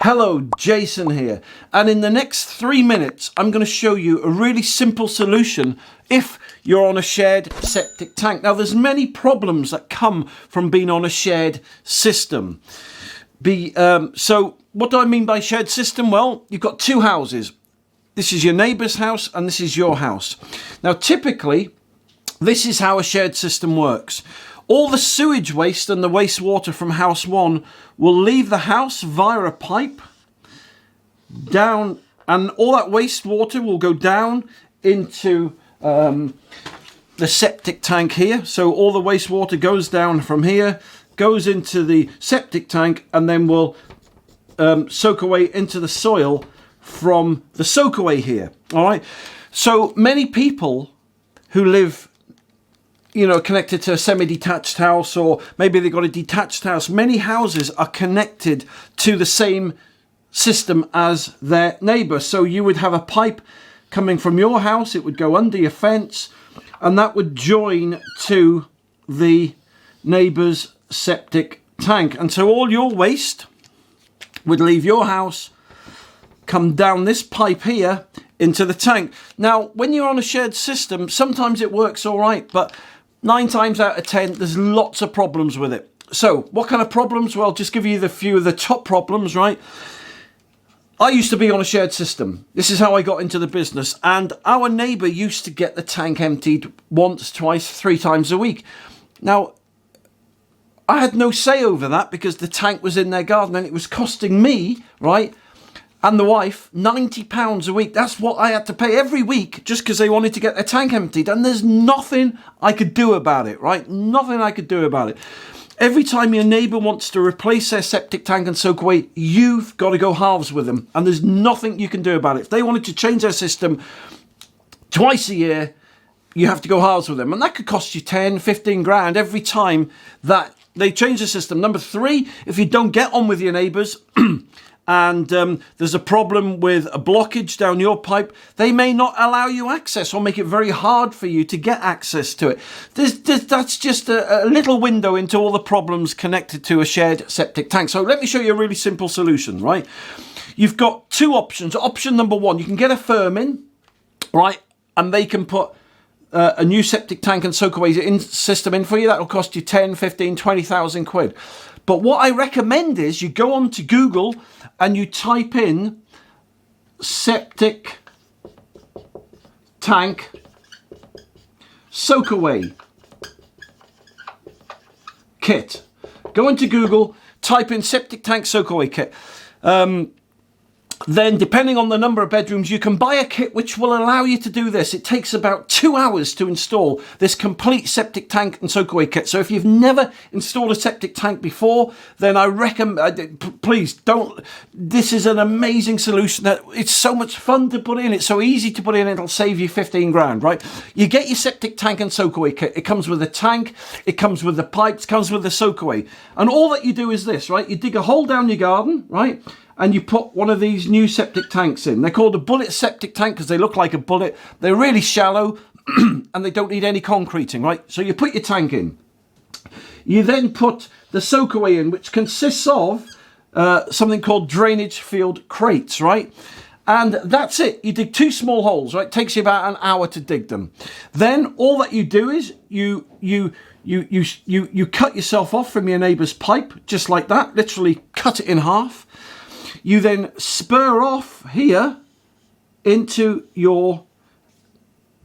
Hello, Jason here, and in the next 3 minutes I'm going to show you a really simple solution if you're on a shared septic tank. Now there's many problems that come from being on a shared system. So what do I mean by shared system? Well, you've got two houses. This is your neighbour's house and this is your house. Now typically this is how a shared system works. All the sewage waste and the wastewater from house one will leave the house via a pipe down, and all that wastewater will go down into the septic tank here. So all the wastewater goes down from here, goes into the septic tank, and then will soak away into the soil from the soak away here. All right. So many people who live connected to a semi-detached house, or maybe they've got a detached house. Many houses are connected to the same system as their neighbour. So you would have a pipe coming from your house, it would go under your fence, and that would join to the neighbour's septic tank. And so all your waste would leave your house, come down this pipe here into the tank. Now, when you're on a shared system, sometimes it works all right, but 9 times out of 10, there's lots of problems with it. So what kind of problems? Well, I'll just give you the few of the top problems, right? I used to be on a shared system. This is how I got into the business. And our neighbour used to get the tank emptied once, twice, 3 times a week. Now, I had no say over that because the tank was in their garden and it was costing me, right, and the wife, £90 a week. That's what I had to pay every week just because they wanted to get their tank emptied. And there's nothing I could do about it, right? Nothing I could do about it. Every time your neighbour wants to replace their septic tank and soak away, you've got to go halves with them. And there's nothing you can do about it. If they wanted to change their system twice a year, you have to go halves with them. And that could cost you 10, 15 grand every time that they change the system. Number 3, if you don't get on with your neighbours, and there's a problem with a blockage down your pipe, they may not allow you access or make it very hard for you to get access to it. That's just a little window into all the problems connected to a shared septic tank. So let me show you a really simple solution, right? You've got 2 options. Option number 1, you can get a firm in, right? And they can put a new septic tank and soak away system in for you. That will cost you 10, 15, 20,000 quid. But what I recommend is you go on to Google and you type in septic tank soak away kit. Go into Google, type in septic tank soak away kit. Then, depending on the number of bedrooms, you can buy a kit which will allow you to do this. It takes about 2 hours to install this complete septic tank and soak away kit. So if you've never installed a septic tank before, then I recommend, please don't. This is an amazing solution. That it's so much fun to put in. It's so easy to put in. It'll save you 15 grand, right? You get your septic tank and soak away kit. It comes with a tank. It comes with the pipes. It comes with the soak away. And all that you do is this, right? You dig a hole down your garden, right? And you put one of these new septic tanks in. They're called a bullet septic tank because they look like a bullet. They're really shallow and they don't need any concreting, right? So you put your tank in. You then put the soak away in, which consists of something called drainage field crates, right? And that's it. You dig 2 small holes, right? It takes you about an hour to dig them. Then all that you do is you cut yourself off from your neighbour's pipe, just like that. Literally cut it in half. You then spur off here into your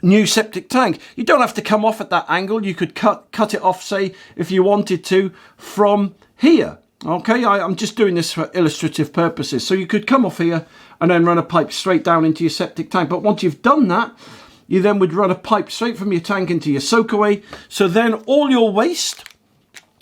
new septic tank. You don't have to come off at that angle. You could cut it off, say, if you wanted to, from here. Okay, I'm just doing this for illustrative purposes. So you could come off here and then run a pipe straight down into your septic tank. But once you've done that, you then would run a pipe straight from your tank into your soak away. So then all your waste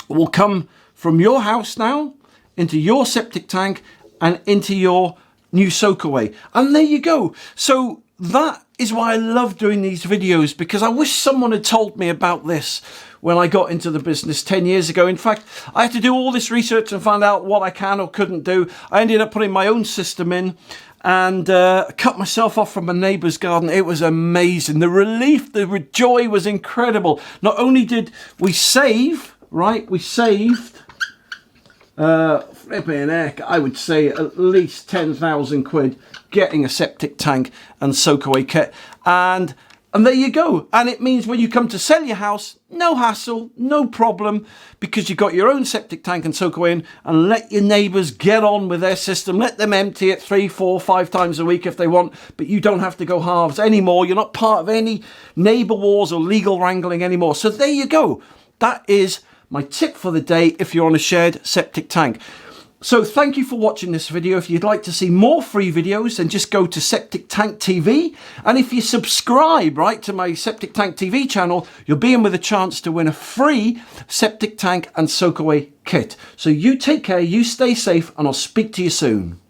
will come from your house now into your septic tank and into your new soak away. And there you go. So that is why I love doing these videos, because I wish someone had told me about this when I got into the business 10 years ago. In fact, I had to do all this research and find out what I can or couldn't do. I ended up putting my own system in and cut myself off from a neighbour's garden. It was amazing. The relief, the joy was incredible. Not only did we save, right, we saved Flipping heck, I would say at least 10,000 quid getting a septic tank and soak away kit. And there you go. And it means when you come to sell your house, no hassle, no problem, because you've got your own septic tank and soak away in, and let your neighbours get on with their system. Let them empty it 3, 4, 5 times a week if they want, but you don't have to go halves anymore. You're not part of any neighbour wars or legal wrangling anymore. So there you go. That is my tip for the day if you're on a shared septic tank. So thank you for watching this video. If you'd like to see more free videos, then just go to Septic Tank TV. And if you subscribe, right, to my Septic Tank TV channel, you'll be in with a chance to win a free septic tank and soak away kit. So you take care, you stay safe, and I'll speak to you soon.